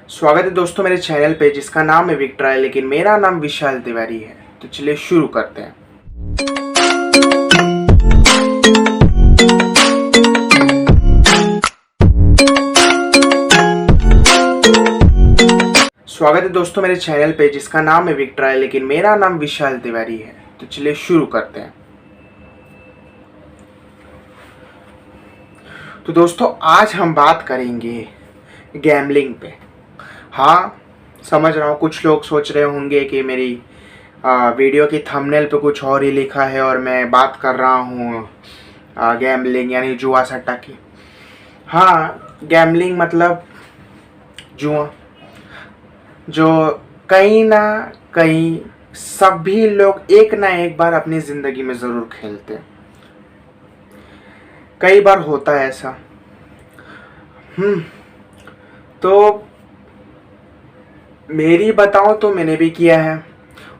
स्वागत है दोस्तों मेरे चैनल पे जिसका नाम है विक्ट्रा है, लेकिन मेरा नाम विशाल तिवारी है। तो चलिए शुरू करते हैं। स्वागत है दोस्तों मेरे चैनल पे जिसका नाम है विक्ट्रा है, लेकिन मेरा नाम विशाल तिवारी है। तो चलिए शुरू करते हैं। तो दोस्तों आज हम बात करेंगे गैम्बलिंग पे। हाँ, समझ रहा हूँ कुछ लोग सोच रहे होंगे कि मेरी वीडियो की थंबनेल पे कुछ और ही लिखा है और मैं बात कर रहा हूँ गैम्बलिंग यानी जुआ सट्टा की। हाँ, गैम्बलिंग मतलब जुआ, जो कहीं ना कहीं सभी लोग एक ना एक बार अपनी ज़िंदगी में ज़रूर खेलते हैं। कई बार होता है ऐसा। तो मेरी बताऊं तो मैंने भी किया है।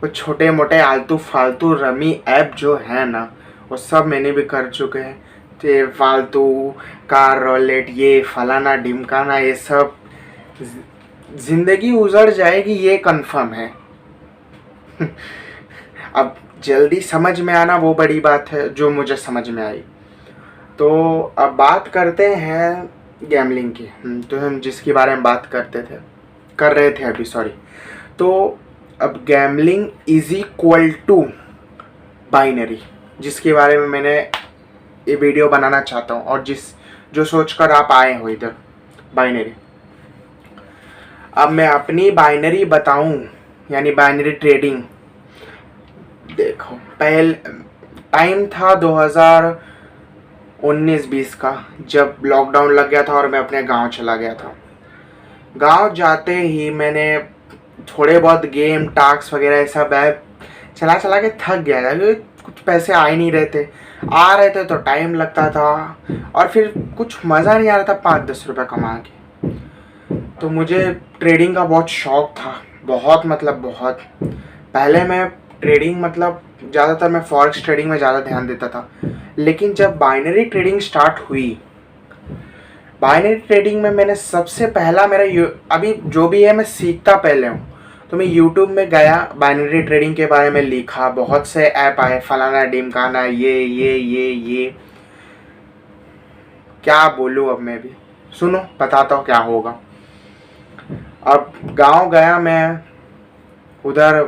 वो छोटे मोटे आलतू फालतू रमी ऐप जो है ना, वो सब मैंने भी कर चुके हैं। तो फालतू कार रोलेट ये फलाना ढिमकाना ये सब ज़िंदगी उजड़ जाएगी, ये कंफर्म है। अब जल्दी समझ में आना वो बड़ी बात है जो मुझे समझ में आई। तो अब बात करते हैं गैम्बलिंग की। तो हम जिसके बारे में बात कर रहे थे अभी, सॉरी। तो अब gambling is equal to binary, जिसके बारे में मैंने ये वीडियो बनाना चाहता हूँ और जो सोचकर आप आए हो इधर, बाइनरी। अब मैं अपनी बाइनरी बताऊं यानी बाइनरी ट्रेडिंग। देखो, पहले टाइम था 2019-20 का, जब लॉकडाउन लग गया था और मैं अपने गांव चला गया था। गांव जाते ही मैंने थोड़े बहुत गेम टास्क वगैरह सब ऐप चला के थक गया था, क्योंकि कुछ पैसे आ ही नहीं रहे थे। आ रहे थे तो टाइम लगता था और फिर कुछ मज़ा नहीं आ रहा था 5-10 रुपये कमा के। तो मुझे ट्रेडिंग का बहुत शौक़ था, बहुत मतलब बहुत। पहले मैं ट्रेडिंग मतलब ज़्यादातर मैं फॉरेक्स ट्रेडिंग में ज़्यादा ध्यान देता था। लेकिन जब बाइनरी ट्रेडिंग स्टार्ट हुई, बाइनरी ट्रेडिंग में मैंने सबसे पहला मेरा अभी जो भी है मैं सीखता पहले हूँ। तो मैं यूट्यूब में गया, बाइनरी ट्रेडिंग के बारे में लिखा, बहुत से ऐप आए, फलाना ढिमकाना ये क्या बोलूँ। अब मैं भी सुनो बताता हूँ क्या होगा। अब गांव गया मैं, उधर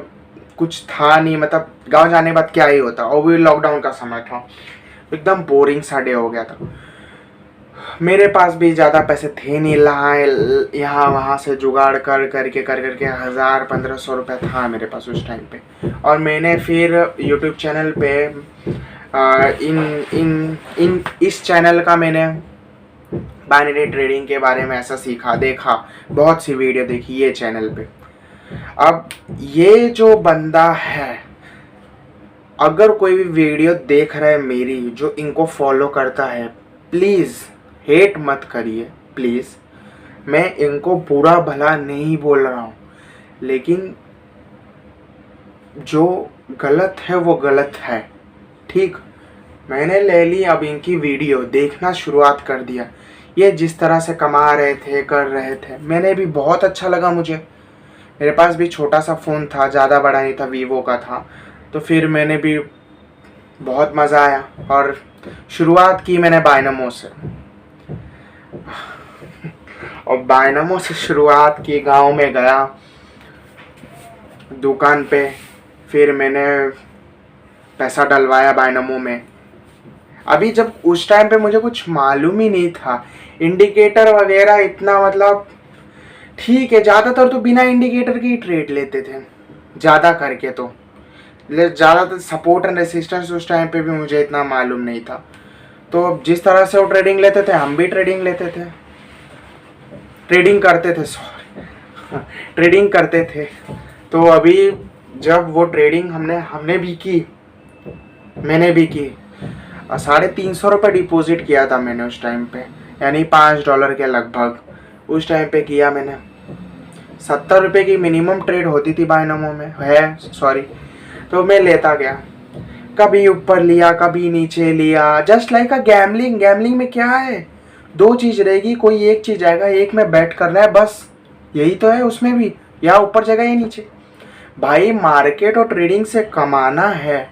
कुछ था नहीं, मतलब गांव जाने के बाद क्या ही होता, और भी लॉकडाउन का समय था। एकदम बोरिंग सा डे हो गया था। मेरे पास भी ज़्यादा पैसे थे नहीं, यहाँ वहाँ से जुगाड़ करके 1000-1500 रुपये था मेरे पास उस टाइम पे। और मैंने फिर यूट्यूब चैनल पे इस चैनल का मैंने बाइनरी ट्रेडिंग के बारे में ऐसा सीखा, देखा, बहुत सी वीडियो देखी ये चैनल पे। अब ये जो बंदा है, अगर कोई भी वीडियो देख रहा है मेरी, जो इनको फॉलो करता है, प्लीज़ हेट मत करिए प्लीज़। मैं इनको बुरा भला नहीं बोल रहा हूँ, लेकिन जो गलत है वो गलत है, ठीक। मैंने ले ली, अब इनकी वीडियो देखना शुरुआत कर दिया। ये जिस तरह से कमा रहे थे, कर रहे थे, मैंने भी बहुत अच्छा लगा मुझे। मेरे पास भी छोटा सा फ़ोन था, ज़्यादा बड़ा नहीं था, वीवो का था। तो फिर मैंने भी बहुत मज़ा आया और शुरुआत की मैंने बाइनमो से। और बाइनमो से शुरुआत की, गांव में गया दुकान पे, फिर मैंने पैसा डलवाया बाइनमो में। अभी जब उस टाइम पे मुझे कुछ मालूम ही नहीं था, इंडिकेटर वगैरह इतना, मतलब ठीक है, ज़्यादातर तो बिना इंडिकेटर के ही ट्रेड लेते थे, ज़्यादा करके तो। ज़्यादातर सपोर्ट एंड रेसिस्टेंस उस टाइम पे भी मुझे इतना मालूम नहीं था। तो जिस तरह से वो ट्रेडिंग लेते थे, हम भी ट्रेडिंग करते थे, सॉरी ट्रेडिंग करते थे। तो अभी जब वो ट्रेडिंग हमने भी की, मैंने भी की, 350 रुपये डिपॉजिट किया था मैंने उस टाइम पे, यानी $5 के लगभग उस टाइम पे किया मैंने। 70 रुपये की मिनिमम ट्रेड होती थी बाइनमो में, है सॉरी। तो मैं लेता गया, कभी ऊपर लिया कभी नीचे लिया, just like a gambling. Gambling में क्या है, दो चीज़ रहेगी, कोई एक चीज़ आएगा, एक में बैट करना है बस, यही तो है उसमें भी, या ऊपर जाएगा या नीचे। भाई मार्केट और ट्रेडिंग से कमाना है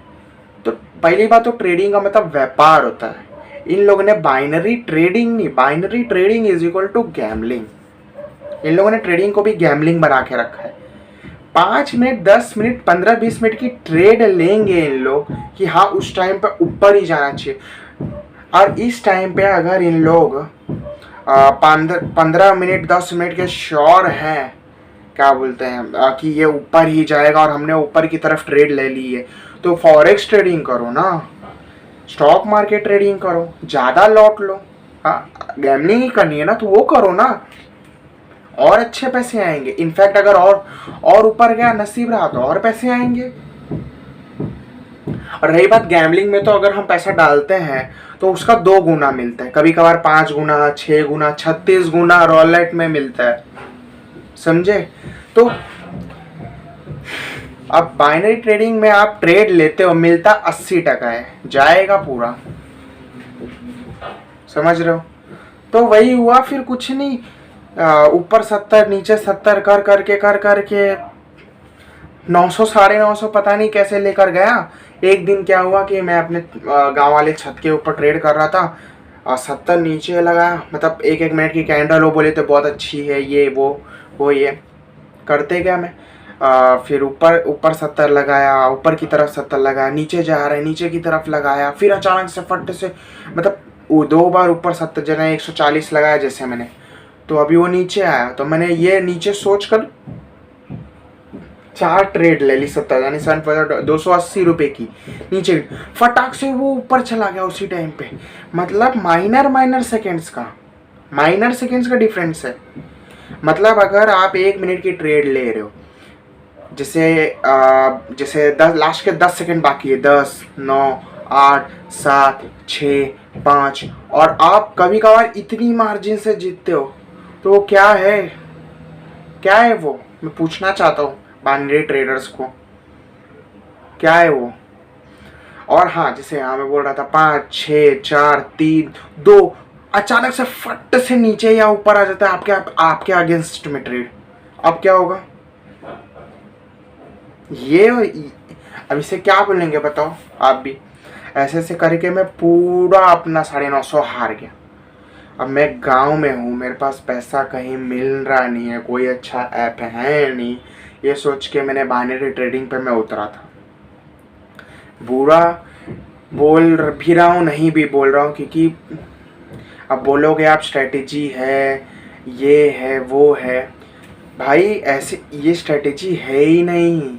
तो पहली बात तो ट्रेडिंग का मतलब व्यापार होता है। इन लोगों ने बाइनरी ट्रेडिंग नहीं, binary trading is equal to gambling. इन लोगों ने ट्रेडिंग को भी गैम्बलिंग बना के रखा है। 5 मिनट 10 मिनट 15-20 मिनट की ट्रेड लेंगे इन लोग कि हाँ उस टाइम पे ऊपर ही जाना चाहिए, और इस टाइम पे अगर इन लोग 15 मिनट 10 मिनट के श्योर हैं, क्या बोलते हैं कि ये ऊपर ही जाएगा और हमने ऊपर की तरफ ट्रेड ले ली है, तो फॉरेक्स ट्रेडिंग करो ना, स्टॉक मार्केट ट्रेडिंग करो, ज़्यादा लॉट लो। हाँ, गैम्बलिंग ही करनी है ना तो वो करो ना, और अच्छे पैसे आएंगे। इनफैक्ट अगर और ऊपर गया, नसीब रहा तो और पैसे आएंगे। और रही बात गैम्बलिंग में, तो अगर हम पैसा डालते हैं तो उसका 2 गुना मिलता है, कभी कभार 5 गुना 6 गुना 36 गुना रॉलेट में मिलता है, समझे। तो अब बाइनरी ट्रेडिंग में आप ट्रेड लेते हो, मिलता 80% है, जाएगा पूरा, समझ रहे हो। तो वही हुआ, फिर कुछ नहीं, ऊपर 70 नीचे 70 कर करके 900 950 पता नहीं कैसे लेकर गया। एक दिन क्या हुआ कि मैं अपने गांव वाले छत के ऊपर ट्रेड कर रहा था, और 70 नीचे लगाया, मतलब 1-1 मिनट की कैंडल, वो बोले तो बहुत अच्छी है, ये वो ये करते गया मैं। फिर ऊपर 70 लगाया, ऊपर की तरफ 70 लगाया, नीचे जा रहा है, नीचे की तरफ लगाया, फिर अचानक से फट से, मतलब वो 2 बार ऊपर 70 जगह 140 लगाया जैसे मैंने, तो अभी वो नीचे आया, तो मैंने ये नीचे सोच कर 4 ट्रेड ले ली, 70 यानी 280 रुपये की, नीचे फटाक से वो ऊपर चला गया उसी टाइम पे। मतलब माइनर सेकेंड्स का डिफरेंस है। मतलब अगर आप 1 मिनट की ट्रेड ले रहे हो, जैसे 10 लास्ट के 10 सेकेंड बाकी है, 10 9 8 7 6 5, और आप कभी कभार इतनी मार्जिन से जीतते हो, तो वो क्या है वो, मैं पूछना चाहता हूँ बाइनरी ट्रेडर्स को, क्या है वो। और हाँ, जैसे हाँ मैं बोल रहा था, 5 6 4 3 2, अचानक से फट से नीचे या ऊपर आ जाता है आपके अगेंस्ट में ट्रेड, अब क्या होगा ये। अब इसे क्या बोलेंगे बताओ आप भी। ऐसे करके मैं पूरा अपना 950 हार गया। अब मैं गांव में हूँ, मेरे पास पैसा कहीं मिल रहा नहीं है, कोई अच्छा ऐप है नहीं, ये सोच के मैंने बाइनरी ट्रेडिंग पे मैं उतरा था। बुरा बोल भी रहा हूँ, नहीं भी बोल रहा हूँ, क्योंकि अब बोलोगे आप स्ट्रेटेजी है, ये है वो है, भाई ऐसे ये स्ट्रेटेजी है ही नहीं।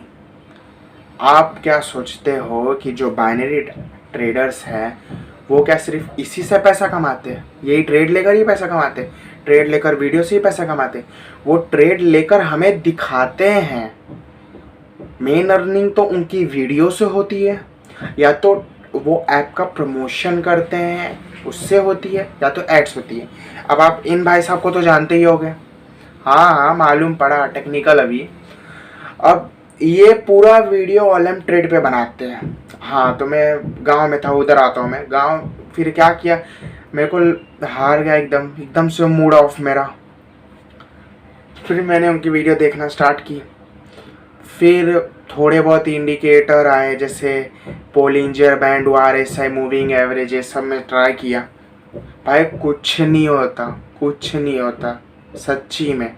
आप क्या सोचते हो कि जो बाइनरी ट्रेडर्स हैं वो क्या सिर्फ इसी से पैसा कमाते हैं, यही ट्रेड लेकर ही पैसा कमाते हैं, ट्रेड लेकर वीडियो से ही पैसा कमाते हैं। वो ट्रेड लेकर हमें दिखाते हैं, मेन अर्निंग तो उनकी वीडियो से होती है, या तो वो ऐप का प्रमोशन करते हैं उससे होती है, या तो एड्स होती है। अब आप इन भाई साहब को तो जानते ही होंगे, हाँ मालूम पड़ा, टेक्निकल अभी। अब ये पूरा वीडियो ऑलम ट्रेड पे बनाते हैं। हाँ, तो मैं गांव में था, उधर आता हूँ मैं गांव। फिर क्या किया, मेरे को हार गया एकदम से मूड ऑफ मेरा। फिर मैंने उनकी वीडियो देखना स्टार्ट की। फिर थोड़े बहुत इंडिकेटर आए, जैसे पोलिंजर बैंड, RSI, मूविंग एवरेज, ये सब मैं ट्राई किया। भाई कुछ नहीं होता सच्ची में।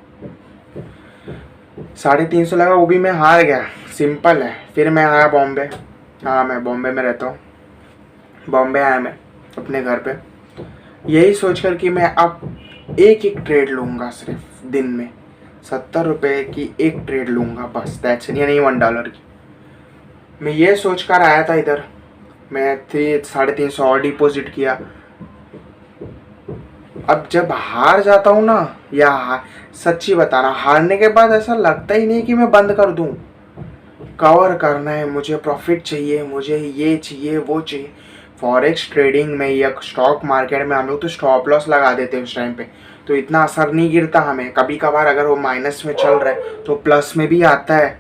350 लगा, वो भी मैं हार गया, सिंपल है। फिर मैं आया बॉम्बे, हाँ मैं बॉम्बे में रहता हूँ, बॉम्बे आया मैं अपने घर पे, यही सोचकर कि मैं अब एक ट्रेड लूँगा, सिर्फ दिन में 70 रुपये की एक ट्रेड लूँगा बस, दैट्स इट, यानी $1 की। मैं ये सोचकर आया था इधर, मैं 350 और डिपॉजिट किया। अब जब हार जाता हूँ ना, या सच्ची बताना, हारने के बाद ऐसा लगता ही नहीं कि मैं बंद कर दूँ, कवर करना है मुझे, प्रॉफिट चाहिए मुझे, ये चाहिए वो चाहिए। फॉरेक्स ट्रेडिंग में या स्टॉक मार्केट में हम लोग तो स्टॉप लॉस लगा देते हैं उस टाइम पे, तो इतना असर नहीं गिरता हमें। कभी कभार अगर वो माइनस में चल रहा है तो प्लस में भी आता है,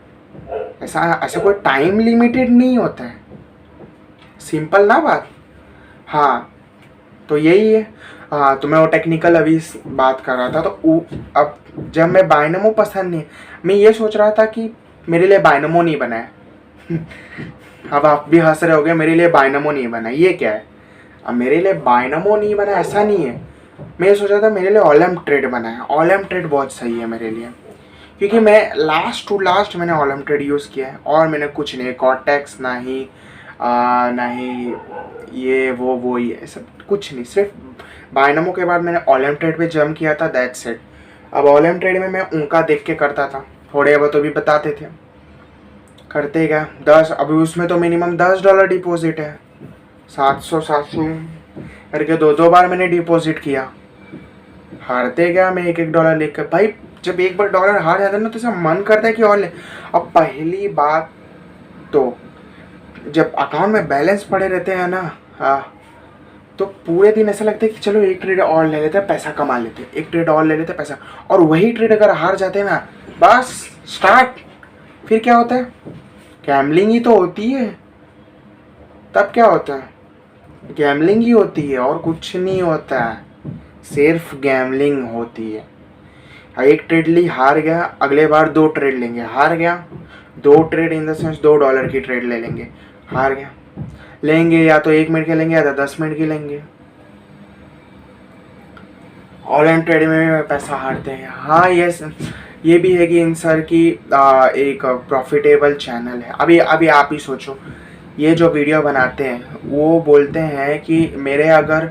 ऐसा कोई टाइम लिमिटेड नहीं होता है, सिंपल ना बात। हाँ तो यही है। हाँ, तो मैं वो टेक्निकल अभी बात कर रहा था, तो अब जब मैं बायनमो पसंद नहीं, मैं ये सोच रहा था कि मेरे लिए बायनमो नहीं बना है। अब आप भी हंस रहे होगे, मेरे लिए बायनमो नहीं बना, ये क्या है? अब मेरे लिए बायनमो नहीं बना ऐसा नहीं है, मैं ये सोचा था मेरे लिए ऑलम ट्रेड बना है। ऑलम ट्रेड बहुत सही है मेरे लिए, क्योंकि मैं लास्ट टू लास्ट मैंने ऑलम ट्रेड यूज़ किया है और मैंने कुछ नहीं, कॉर्टेक्स ना ही ये वो ये सब कुछ नहीं, सिर्फ बायनमो के बाद मैंने ऑलम ट्रेड पे जम किया था, दैट्स इट। अब ऑलम ट्रेड में मैं उनका देख के करता था, थोड़े बहुत तो भी बताते थे, करते गया 10, अभी उसमें तो मिनिमम $10 डिपॉजिट है, 700 करके 2 बार मैंने डिपॉजिट किया, हारते गया मैं $1 लेकर। भाई जब एक बार डॉलर हार जाता है ना तो ऐसा मन करता है कि और ले। अब पहली बात तो जब अकाउंट में बैलेंस पड़े रहते हैं ना, हाँ, तो पूरे दिन ऐसा लगता है कि चलो एक ट्रेड और ले लेते हैं, पैसा कमा लेते हैं, एक ट्रेड और ले लेते हैं, पैसा। और वही ट्रेड अगर हार जाते हैं ना, बस स्टार्ट, फिर क्या होता है? गैम्बलिंग ही तो होती है। तब क्या होता है? गैम्बलिंग ही होती है और कुछ नहीं होता है, सिर्फ गैम्बलिंग होती है। एक ट्रेड ली, हार गया, अगले बार 2 ट्रेड लेंगे, हार गया, 2 ट्रेड इन द सेंस $2 की ट्रेड ले लेंगे, हार गया, लेंगे या तो 1 मिनट की लेंगे या तो 10 मिनट की लेंगे। ऑनलाइन ट्रेड में पैसा हारते हैं। हाँ ये भी है कि इन सर की एक प्रॉफिटेबल चैनल है। अभी आप ही सोचो, ये जो वीडियो बनाते हैं वो बोलते हैं कि मेरे अगर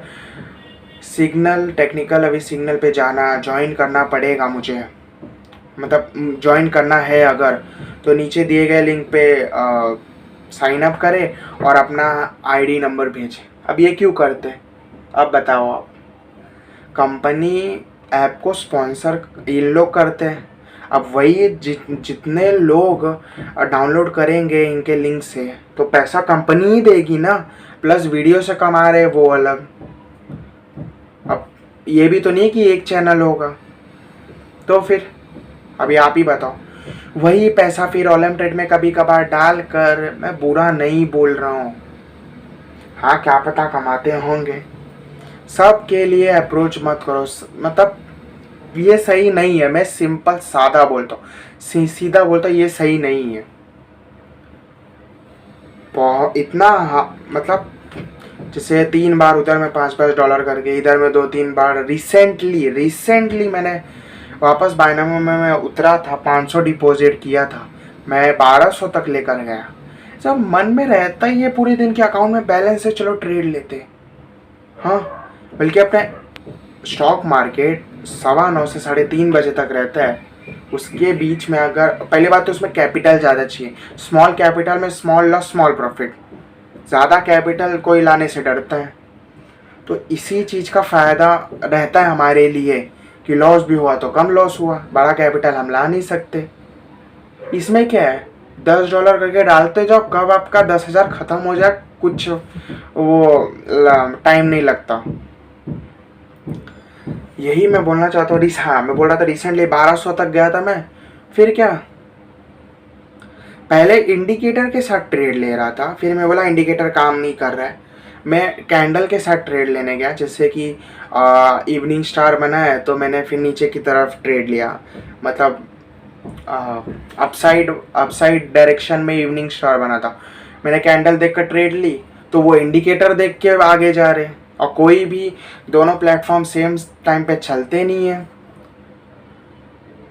सिग्नल टेक्निकल, अभी सिग्नल पे जाना ज्वाइन करना पड़ेगा मुझे, मतलब ज्वाइन करना है अगर, तो नीचे दिए गए लिंक पे साइन अप करें और अपना आईडी नंबर भेजें। अब ये क्यों करते हैं? अब बताओ आप। कंपनी ऐप को स्पॉन्सर इन लोग करते हैं। अब वही जितने लोग डाउनलोड करेंगे इनके लिंक से तो पैसा कंपनी ही देगी ना, प्लस वीडियो से कमा रहे वो अलग। अब ये भी तो नहीं कि एक चैनल होगा, तो फिर अभी आप ही बताओ। वही पैसा फिर ऑलम ट्रेड में कभी कभार डाल कर, मैं बुरा नहीं बोल रहा हूँ, हाँ क्या पता कमाते होंगे, सबके लिए अप्रोच मत करो, मतलब ये सही नहीं है। मैं सिंपल सादा बोलता हूँ, सीधा बोलता हूँ, ये सही नहीं है। इतना मतलब जैसे 3 बार उधर में $5 करके, इधर में 2-3 बार। रिसेंटली मैंने वापस बायनमो में मैं उतरा था, 500 डिपॉजिट किया था, मैं 1200 तक लेकर गया। जब मन में रहता ही है पूरे दिन के अकाउंट में बैलेंस है, चलो ट्रेड लेते। हाँ, बल्कि अपने स्टॉक मार्केट 9:15 से 3:30 बजे तक रहता है, उसके बीच में अगर, पहली बात तो उसमें कैपिटल ज़्यादा चाहिए। स्मॉल कैपिटल में स्मॉल लॉस स्मॉल प्रॉफिट, ज़्यादा कैपिटल कोई लाने से डरता है। तो इसी चीज़ का फ़ायदा रहता है हमारे लिए कि लॉस भी हुआ तो कम लॉस हुआ, बड़ा कैपिटल हम ला नहीं सकते। इसमें क्या है, $10 करके डालते जाओ, कब आपका 10,000 ख़त्म हो जाए कुछ वो टाइम नहीं लगता। यही मैं बोलना चाहता हूँ। हाँ, मैं बोल रहा था रिसेंटली 1200 तक गया था मैं। फिर क्या, पहले इंडिकेटर के साथ ट्रेड ले रहा था, फिर मैं बोला इंडिकेटर काम नहीं कर रहा है, मैं कैंडल के साथ ट्रेड लेने गया। जैसे कि इवनिंग स्टार बना है तो मैंने फिर नीचे की तरफ ट्रेड लिया, मतलब अपसाइड डायरेक्शन में इवनिंग स्टार बना था, मैंने कैंडल देखकर ट्रेड ली, तो वो इंडिकेटर देख के आगे जा रहे। और कोई भी दोनों प्लेटफॉर्म सेम टाइम पे चलते नहीं है,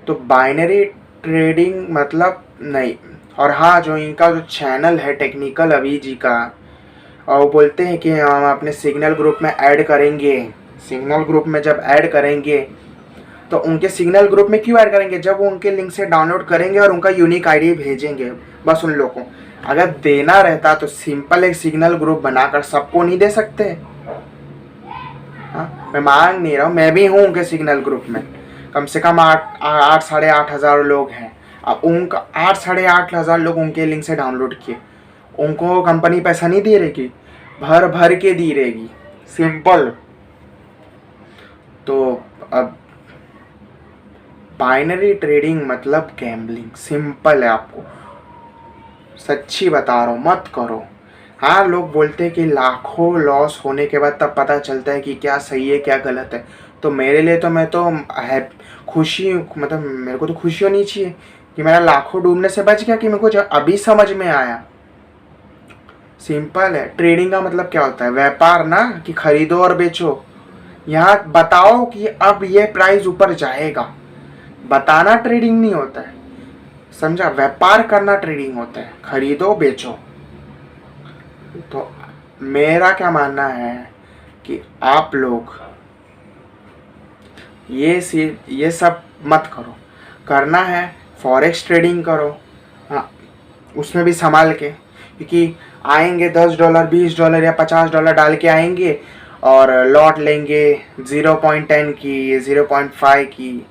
तो बाइनरी ट्रेडिंग मतलब नहीं। और हाँ, जो इनका जो चैनल है टेक्निकल अभी जी का, और वो बोलते हैं कि हम अपने सिग्नल ग्रुप में ऐड करेंगे। सिग्नल ग्रुप में जब ऐड करेंगे तो उनके सिग्नल ग्रुप में क्यों ऐड करेंगे, जब वो उनके लिंक से डाउनलोड करेंगे और उनका यूनिक आईडी भेजेंगे बस उन लोगों को। अगर देना रहता तो सिंपल एक सिग्नल ग्रुप बनाकर सबको नहीं दे सकते? हाँ, मैं मांग नहीं रहा हूँ, मैं भी हूँ उनके सिग्नल ग्रुप में, कम से कम 8-8,500 लोग हैं। अब उनका 8-8,500 लोग उनके लिंक से डाउनलोड किए, उनको कंपनी पैसा नहीं दे रहेगी, भर भर के दी रहेगी, सिंपल। तो अब बाइनरी ट्रेडिंग मतलब गैम्बलिंग, सिंपल है, आपको सच्ची बता रहा हूँ, मत करो। हाँ, लोग बोलते हैं कि लाखों लॉस होने के बाद तब पता चलता है कि क्या सही है क्या गलत है, तो मेरे लिए तो मैं तो है खुशी, मतलब मेरे को तो खुशी होनी चाहिए कि मेरा लाखों डूबने से बच गया, कि मेरे को जब अभी समझ में आया। सिंपल है। ट्रेडिंग का मतलब क्या होता है? व्यापार ना, कि खरीदो और बेचो। यहाँ बताओ कि अब ये प्राइस ऊपर जाएगा, बताना ट्रेडिंग नहीं होता है, समझा? व्यापार करना ट्रेडिंग होता है, खरीदो बेचो। तो मेरा क्या मानना है कि आप लोग ये सब मत करो। करना है फॉरेक्स ट्रेडिंग करो, हाँ, उसमें भी संभाल के, क्योंकि आएंगे $10 $20 या $50 डाल के आएंगे और लॉट लेंगे 0.10 की, 0.5 की,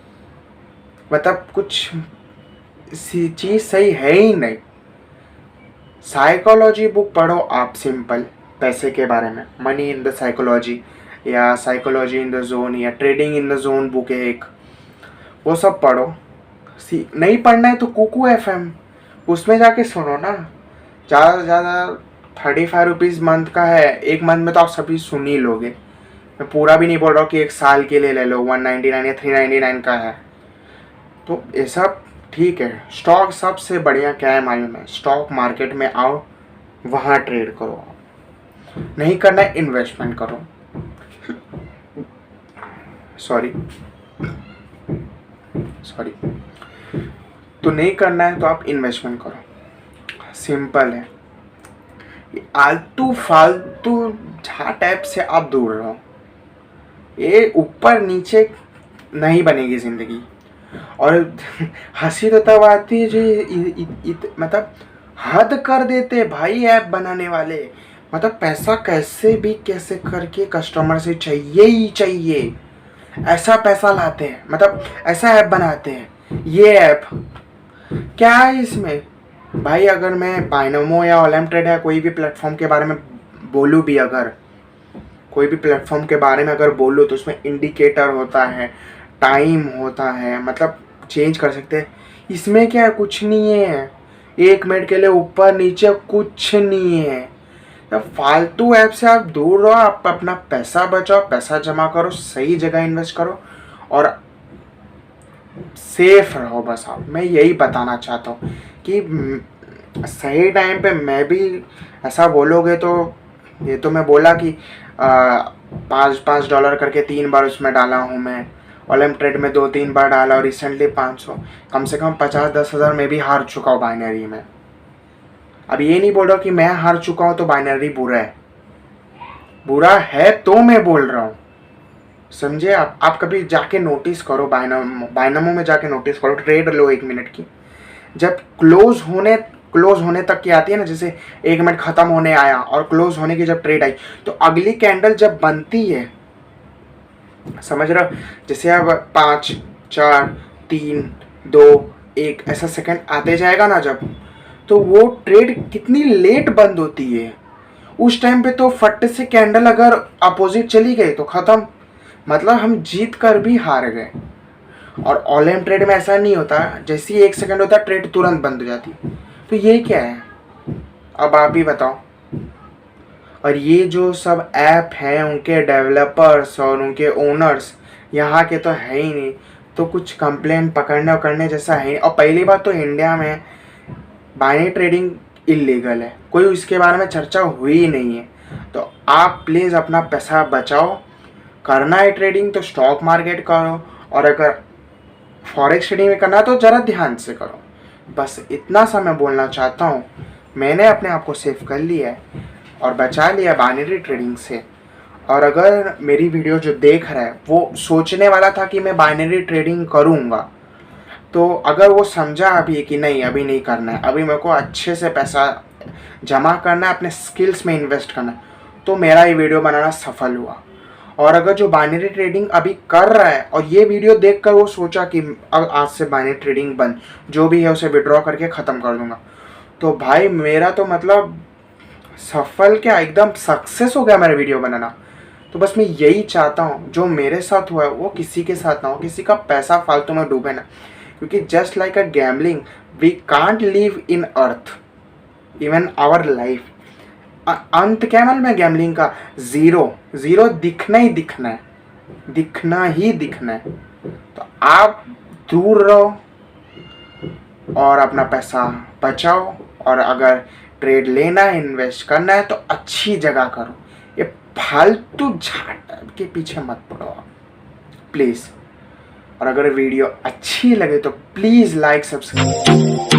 मतलब कुछ चीज़ सही है ही नहीं। साइकोलॉजी बुक पढ़ो आप, सिंपल, पैसे के बारे में, मनी इन द साइकोलॉजी, या साइकोलॉजी इन द जोन, या trading in the zone book है एक, वो सब पढ़ो। नहीं पढ़ना है तो कुकू FM, उसमें जाके सुनो ना। ज़्यादा से ज़्यादा 35 रुपीज़ मंथ का है, एक मंथ में तो आप सभी सुन ही लोगे। मैं पूरा भी नहीं बोल रहा हूँ कि एक साल के लिए ले लो, 199 या 399 का है, तो ये सब ठीक है। स्टॉक सबसे बढ़िया क्या है मालूम है? स्टॉक मार्केट में आओ, वहाँ ट्रेड करो। नहीं करना है इन्वेस्टमेंट करो। सॉरी, तो नहीं करना है तो आप इन्वेस्टमेंट करो, सिंपल है। आलतू फालतू झा टाइप से आप दूर रहो। ये ऊपर नीचे नहीं बनेगी जिंदगी। और हंसी तो तब आती है जो मतलब हद कर देते भाई ऐप बनाने वाले। मतलब पैसा कैसे करके कस्टमर से चाहिए ही चाहिए, ऐसा पैसा लाते हैं, मतलब ऐसा ऐप बनाते हैं। ये ऐप क्या है इसमें भाई? अगर मैं बाइनोमो या ऑलम ट्रेड या कोई भी प्लेटफॉर्म के बारे में बोलूँ भी, अगर कोई भी प्लेटफॉर्म के बारे में अगर बोलूँ, तो उसमें इंडिकेटर होता है, टाइम होता है, मतलब चेंज कर सकते हैं। इसमें क्या है? कुछ नहीं है। 1 मिनट के लिए ऊपर नीचे कुछ नहीं है। जब फालतू ऐप से आप दूर रहो, आप अपना पैसा बचाओ, पैसा जमा करो, सही जगह इन्वेस्ट करो और सेफ रहो। बस आप, मैं यही बताना चाहता हूँ कि सही टाइम पे मैं भी ऐसा बोलोगे तो, ये तो मैं बोला कि $5 करके 3 बार उसमें डाला हूँ मैं। ऑलम ट्रेड में 2-3 बार डाला और रिसेंटली 500, कम से कम 50-10 हज़ार में भी हार चुका हूँ बाइनरी में। अब ये नहीं बोल रहा कि मैं हार चुका हूँ तो बाइनरी बुरा है। बुरा है तो मैं बोल रहा हूँ, समझे आप कभी जाके नोटिस करो, बाइनमो में जाके नोटिस करो, ट्रेड लो 1 मिनट की। जब क्लोज होने तक की आती है ना, जैसे 1 मिनट खत्म होने आया और क्लोज होने की जब ट्रेड आई, तो अगली कैंडल जब बनती है, समझ रहे हो? जैसे अब 5 4 3 2 1 ऐसा सेकंड आते जाएगा ना जब, तो वो ट्रेड कितनी लेट बंद होती है। उस टाइम पे तो फट से कैंडल अगर अपोजिट चली गई तो खत्म, मतलब हम जीत कर भी हार गए। और ऑनलाइन ट्रेड में ऐसा नहीं होता, जैसे ही 1 सेकंड होता है ट्रेड तुरंत बंद हो जाती। तो ये क्या है? अब आप ही बताओ। और ये जो सब ऐप हैं, उनके डेवलपर्स और उनके ओनर्स यहाँ के तो है ही नहीं, तो कुछ कंप्लेंट पकड़ने जैसा है नहीं। और पहली बात तो इंडिया में बाइनरी ट्रेडिंग इलीगल है, कोई उसके बारे में चर्चा हुई ही नहीं है। तो आप प्लीज़ अपना पैसा बचाओ। करना है ट्रेडिंग तो स्टॉक मार्केट करो, और अगर फॉरेक्स ट्रेडिंग में करना है तो ज़रा ध्यान से करो। बस इतना सा मैं बोलना चाहता हूँ। मैंने अपने आप को सेव कर लिया है और बचा लिया बाइनरी ट्रेडिंग से। और अगर मेरी वीडियो जो देख रहा है वो सोचने वाला था कि मैं बाइनरी ट्रेडिंग करूँगा, तो अगर वो समझा अभी कि नहीं अभी नहीं करना है, अभी मेरे को अच्छे से पैसा जमा करना है, अपने स्किल्स में इन्वेस्ट करना है, तो मेरा ये वीडियो बनाना सफल हुआ। और अगर जो बाइनरी ट्रेडिंग अभी कर रहा है और ये वीडियो देखकर वो सोचा कि अब आज से बाइनरी ट्रेडिंग बंद, जो भी है उसे विड्रॉ करके ख़त्म कर दूंगा, तो भाई मेरा तो मतलब सफल क्या, एकदम सक्सेस हो गया मेरा वीडियो बनाना। तो बस मैं यही चाहता हूँ, जो मेरे साथ हुआ है वो किसी के साथ ना हो, किसी का पैसा फालतू में डूबे ना। क्योंकि just like a gambling, we can't live in earth, even our life. अंत क्या मालूम है गैम्बलिंग का? ज़ीरो दिखना ही दिखना है। दिखना ही दिखना है। तो आप दूर रहो और अपना पैसा बचाओ, और अगर ट्रेड लेना है, इन्वेस्ट करना है तो अच्छी जगह करो। ये फालतू झाट के पीछे मत पड़ो आप प्लीज़। और अगर वीडियो अच्छी लगे तो प्लीज़ लाइक सब्सक्राइब।